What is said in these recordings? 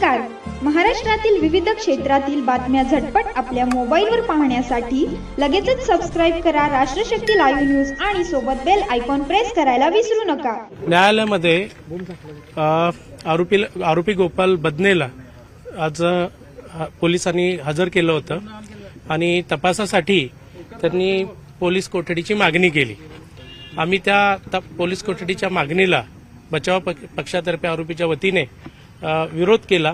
नमस्कार. महाराष्ट्रातील विविध क्षेत्रातील बातम्या झटपट आपल्या मोबाईलवर पाहण्यासाठी लगेचच सबस्क्राइब करा राष्ट्रशक्ती लाईव्ह न्यूज आणि सोबत बेल आयकॉन प्रेस करायला विसरू नका. न्यायालयामध्ये आरोपी गोपाल बदनेला आज पोलिसांनी हजर केलं होतं आणि तपासासाठी त्यांनी पोलीस कोठडीची मागणी केली. आम्ही त्या पोलीस कोठडीच्या मागणीला बचाव पक्षातर्फे आरोपीच्या वतीने विरोध केला.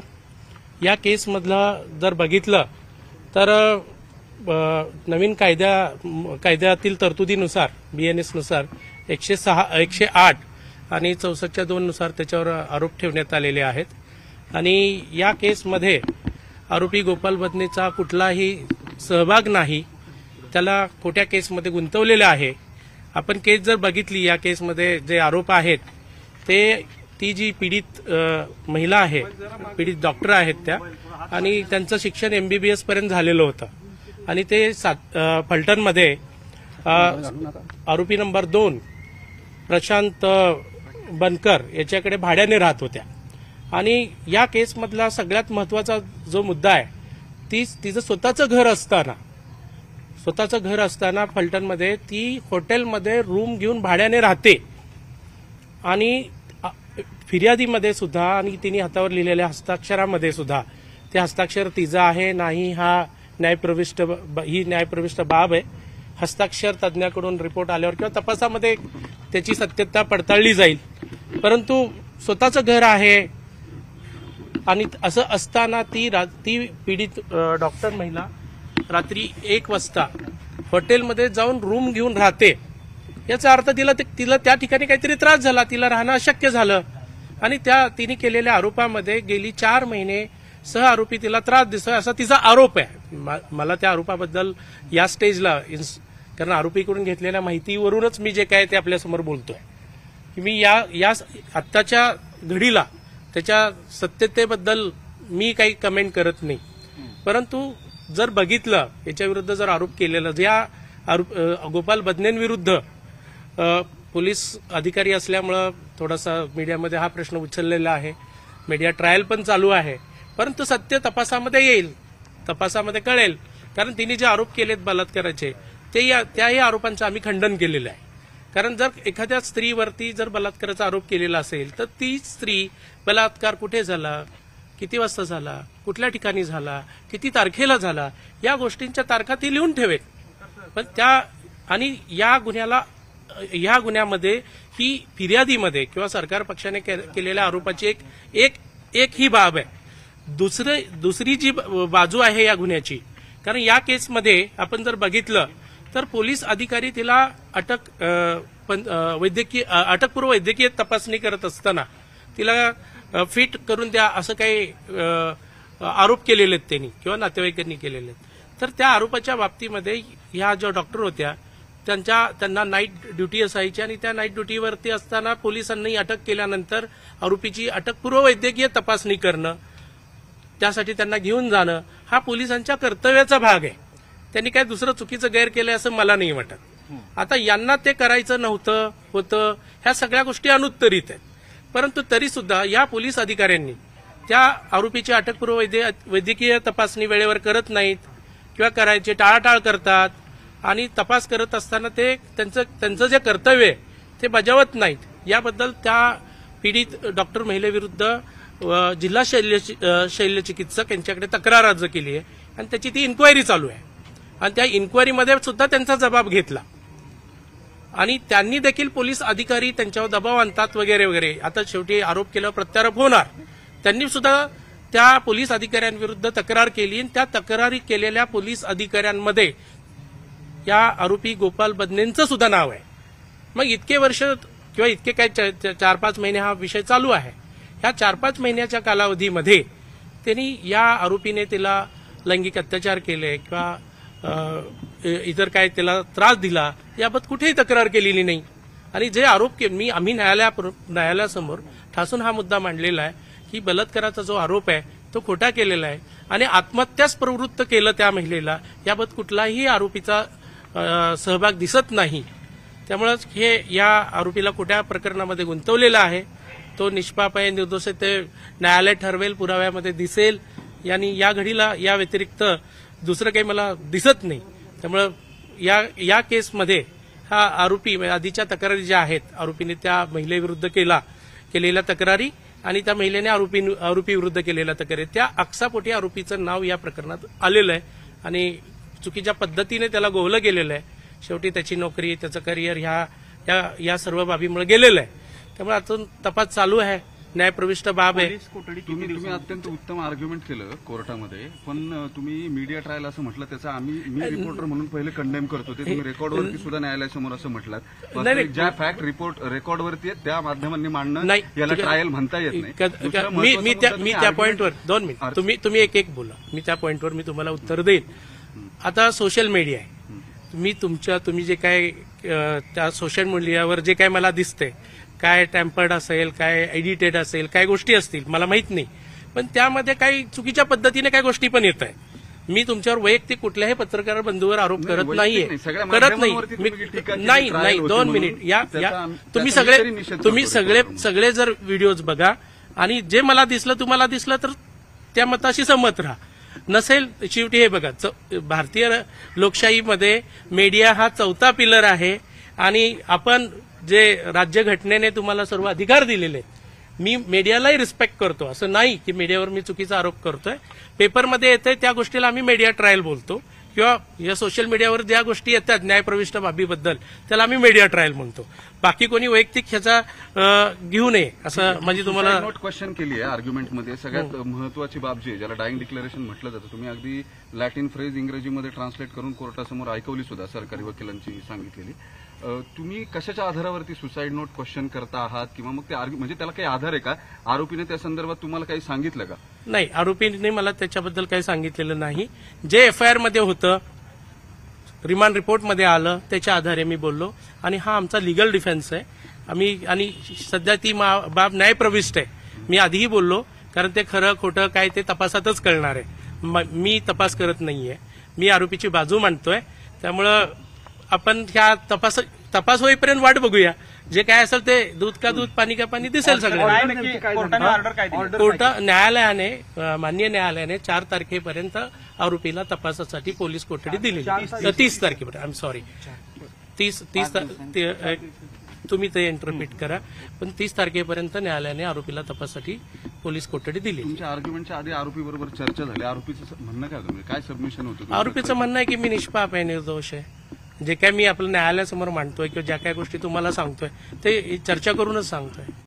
या केसमधला जर बघितलं तर नवीन कायद्यातील तरतुदीनुसार BNS नुसार 108 आणि 64(2) नुसार त्याच्यावर आरोप ठेवण्यात आलेले आहेत. आणि या केसमध्ये आरोपी गोपाल बदनेचा कुठलाही सहभाग नाही. त्याला खोट्या केसमध्ये गुंतवलेलं आहे. आपण केस जर बघितली, या केसमध्ये जे आरोप आहेत ती जी पीडित महिला आहे, पीडित डॉक्टर आहेत त्या, आणि त्यांचं शिक्षण MBBS पर्यंत झालेलं होतं आणि ते फलटणमध्ये आरोपी नंबर 2 प्रशांत बनकर याच्याकडे भाड्याने राहत होत्या. आणि या केसमधला सगळ्यात महत्वाचा जो मुद्दा आहे, तिचं स्वतःचं घर असताना फलटणमध्ये ती हॉटेलमध्ये रूम घेऊन भाड्याने राहते. आणि फिर्यादीमध्ये सुद्धा आणि तिने हातावर लिहिलेल्या हस्ताक्षरामध्ये सुद्धा ते हस्ताक्षर तिचं आहे नाही, ही न्यायप्रविष्ट बाब आहे. हस्ताक्षर तज्ज्ञाकडून रिपोर्ट आल्यावर किंवा तपासामध्ये त्याची सत्यता पडताळली जाईल. परंतु स्वतःचं घर आहे आणि असं असताना ती पीडित डॉक्टर महिला रात्री 1 वाजता हॉटेलमध्ये जाऊन रूम घेऊन राहते. याचा अर्थ तिला त्या ठिकाणी काहीतरी त्रास झाला, तिला राहणं अशक्य झालं आणि तिने केलेल्या आरोपामध्ये गेली 4 महिने सह आरोपी तिला त्रास दिसतोय असा तिचा आरोप आहे. मला त्या आरोपाबद्दल या स्टेजला, कारण आरोपीकडून घेतलेल्या माहितीवरूनच मी जे काय ते आपल्यासमोर बोलतोय, की मी या आत्ताच्या घडीला त्याच्या सत्यतेबद्दल मी काही कमेंट करत नाही. परंतु जर बघितलं, याच्याविरुद्ध जर आरोप केलेला, गोपाल बदनेंविरुद्ध पोलीस अधिकारी असल्यामुळं थोडासा मीडियामध्ये हा प्रश्न उचललेला आहे. मीडिया ट्रायल पण चालू आहे. परंतु सत्य तपासामध्ये येईल, तपासामध्ये कळेल. कारण तिने जे आरोप केलेत बलात्काराचे, त्याही आरोपांचं आम्ही खंडन केलेलं आहे. कारण जर एखाद्या स्त्रीवरती जर बलात्काराचा आरोप केलेला असेल तर ती स्त्री बलात्कार कुठे झाला, किती वाजता झाला, कुठल्या ठिकाणी झाला, किती तारखेला झाला, या गोष्टींच्या तारखा ती लिहून ठेवेल. पण आणि या गुन्ह्यामध्ये ही फिर्यादीमध्ये किंवा सरकार पक्षाने केलेल्या आरोपाची एक ही बाब आहे. दुसरी जी बाजू आहे या गुन्ह्याची, कारण या केसमध्ये आपण जर बघितलं तर पोलीस अधिकारी तिला अटकपूर्व वैद्यकीय तपासणी करत असताना तिला फिट करून द्या असं काही आरोप केलेले आहेत त्यांनी किंवा नातेवाईकांनी केलेले आहेत. तर त्या आरोपाच्या बाबतीमध्ये ह्या ज्या डॉक्टर होत्या त्यांना नाईट ड्युटी असायची आणि त्या नाईट ड्युटीवरती असताना पोलिसांनी अटक केल्यानंतर आरोपीची अटकपूर्व वैद्यकीय तपासणी करणं, त्यासाठी त्यांना घेऊन जाणं हा पोलिसांच्या कर्तव्याचा भाग आहे. त्यांनी काय दुसरं चुकीचं गैर केलंय असं मला नाही वाटत. आता यांना ते करायचं होतं ह्या सगळ्या गोष्टी अनुत्तरित आहेत. परंतु तरी सुद्धा या पोलीस अधिकाऱ्यांनी त्या आरोपीची अटकपूर्व वैद्यकीय तपासणी वेळेवर करत नाहीत किंवा करायचे टाळाटाळ करतात आणि तपास करत असताना ते त्यांचं जे कर्तव्य आहे ते बजावत नाहीत. याबद्दल त्या पीडित डॉक्टर महिलेविरुद्ध जिल्हा शल्य चिकित्सक यांच्याकडे तक्रार अर्ज केली आहे आणि त्याची ती इन्क्वायरी चालू आहे. आणि त्या इन्क्वायरीमध्ये सुद्धा त्यांचा जबाब घेतला आणि त्यांनी देखील पोलीस अधिकारी त्यांच्यावर दबाव आणतात वगैरे वगैरे. आता शेवटी आरोप केल्यावर प्रत्यारोप होणार. त्यांनी सुद्धा त्या पोलीस अधिकाऱ्यांविरुद्ध तक्रार केली आणि त्या तक्रारी केलेल्या पोलीस अधिकाऱ्यांमध्ये या आरोपी गोपाल बदनेंचं सुद्धा नाव आहे. मग इतके वर्ष किंवा इतके काय 4-5 महिने हा विषय चालू आहे. ह्या 4-5 महिन्याच्या कालावधीमध्ये त्यांनी या आरोपीने तिला लैंगिक अत्याचार केले किंवा इतर काय त्याला त्रास दिला याबाबत कुठेही तक्रार केलेली नाही. आणि जे आरोप आम्ही न्यायालयासमोर ठासून हा मुद्दा मांडलेला आहे की बलात्काराचा जो आरोप आहे तो खोटा केलेला आहे आणि आत्महत्यास प्रवृत्त केलं त्या महिलेला, याबाबत कुठलाही आरोपीचा सहभाग दिसत नाही. त्यामुळे हे या आरोपीला खोट्या प्रकरणामध्ये गुंतवलेलं आहे तो निष्पाप आहे, निर्दोष आहे ते न्यायालय ठरवेल, पुराव्यामध्ये दिसेल. आणि या घडीला या व्यतिरिक्त दुसरं काही मला दिसत नाही. त्यामुळं या केसमध्ये हा आरोपी आधीच्या तक्रारी ज्या आहेत, आरोपीने त्या महिलेविरुद्ध केलेल्या तक्रारी आणि त्या महिलेने आरोपी विरुद्ध केलेल्या तक्रारी, त्या अक्सापोटी आरोपीचं नाव या प्रकरणात आलेलं आहे आणि चुकीच्या पद्धतीने त्याला गोवलं गेलेलं आहे. शेवटी त्याची नोकरी, त्याचं करिअर या सर्व बाबीमुळे गेलेलं आहे. त्यामुळे अजून तपास चालू आहे, न्यायप्रविष्ट बाब आहे. तुम्ही अत्यंत उत्तम आर्ग्युमेंट केलं कोर्टामध्ये, पण तुम्ही मीडिया ट्रायल असं म्हटलं, त्याचा मी रिपोर्टर म्हणून पहिले कंडेम करतो. ते तुम्ही रेकॉर्डवरती सुद्धा न्यायालयासमोर असं म्हटलं. ज्या फॅक्ट रिपोर्ट रेकॉर्डवरती आहेत त्या माध्यमांनी मांडणं याला ट्रायल म्हणता येत नाही. मी त्या पॉईंटवर 2 मिनिट तुम्ही एक बोला, मी त्या पॉईंटवर मी तुम्हाला उत्तर देईन. आता सोशल मीडिया आहे, तुम्ही जे काय त्या सोशल मीडियावर जे काय मला दिसते, काय टॅम्पर्ड असेल, काय एडिटेड असेल, काय गोष्टी असतील मला माहित नाही, पण त्यामध्ये काही चुकीच्या पद्धतीने काही गोष्टी पण येत आहेत. मी तुमच्यावर वैयक्तिक कुठल्याही पत्रकार बंधूवर आरोप करत नाहीये, करत नाही. 2 मिनिट तुम्ही सगळे जर व्हिडिओज बघा आणि जे मला तुम्हाला दिसलं तर त्या मताशी सहमत राहा. नसेल शेवटी हे बघा, भारतीय लोकशाहीमध्ये मीडिया हा 4था पिलर आहे आणि आपण जे राज्यघटनेने तुम्हाला सर्व अधिकार दिलेले आहेत, मी मीडियालाही रिस्पेक्ट करतो. असं नाही की मीडियावर मी चुकीचा आरोप करतोय. पेपरमध्ये येतंय त्या गोष्टीला आम्ही मीडिया ट्रायल बोलतो, किंवा या सोशल मीडियावर ज्या गोष्टी येतात न्यायप्रविष्ट बाबीबद्दल त्याला आम्ही मीडिया ट्रायल म्हणतो. बाकी कोणी वैयक्तिक ह्याचा घेऊ नये असं म्हणजे तुम्हाला नोट क्वेश्चन केली आहे आर्ग्युमेंटमध्ये. सगळ्यात महत्वाची बाब जी आहे, ज्याला डाईंग डिक्लेरेशन म्हटलं जातं, तुम्ही अगदी लॅटिन फ्रेज इंग्रजीमध्ये ट्रान्सलेट करून कोर्टासमोर ऐकवली सुद्धा सरकारी वकिलांची सांगितलेली. तुम्ही कशाच्या आधारावरती सुसाईड नोट क्वेश्चन करता आहात, किंवा मग ते म्हणजे त्याला काही आधार आहे का? आरोपीने त्या संदर्भात तुम्हाला काही सांगितलं का? नाही, आरोपीने मला त्याच्याबद्दल काही सांगितलेलं नाही. जे एफआयआर मध्ये होतं, रिमांड रिपोर्टमध्ये आलं, त्याच्या आधारे मी बोललो आणि हा आमचा लिगल डिफेन्स आहे. आणि सध्या ती बाब न्यायप्रविष्ट आहे. मी आधीही बोललो, कारण ते खरं खोटं काय ते तपासातच कळणार आहे. मी तपास करत नाहीये, मी आरोपीची बाजू मांडतोय. त्यामुळं आपण ह्या तपास होईपर्यंत वाट बघूया. जे काय असेल ते दूध का दूध, पाणी का पाणी दिसेल सगळं. न्यायालयाने, माननीय न्यायालयाने 4 तारखेपर्यंत आरोपीला तपासासाठी पोलीस कोठडी दिली. 30 तारखेपर्यंत, आय एम सॉरी, 30 तुम्ही ते इंटरप्रिट करा, पण 30 तारखेपर्यंत न्यायालयाने आरोपीला तपासासाठी पोलीस कोठडी दिली. तुमच्या आर्ग्युमेंटच्या आधी आरोपीबरोबर चर्चा झाली. आरोपीचं म्हणणं काय होतं, काय सबमिशन होतं? आरोपीचं म्हणणं आहे की मी निष्पाप आहे, निर्दोष आहे. जे काय मी आपल्या न्यायालयासमोर मांडतोय किंवा ज्या काही गोष्टी तुम्हाला सांगतोय ते चर्चा करूनच सांगतोय.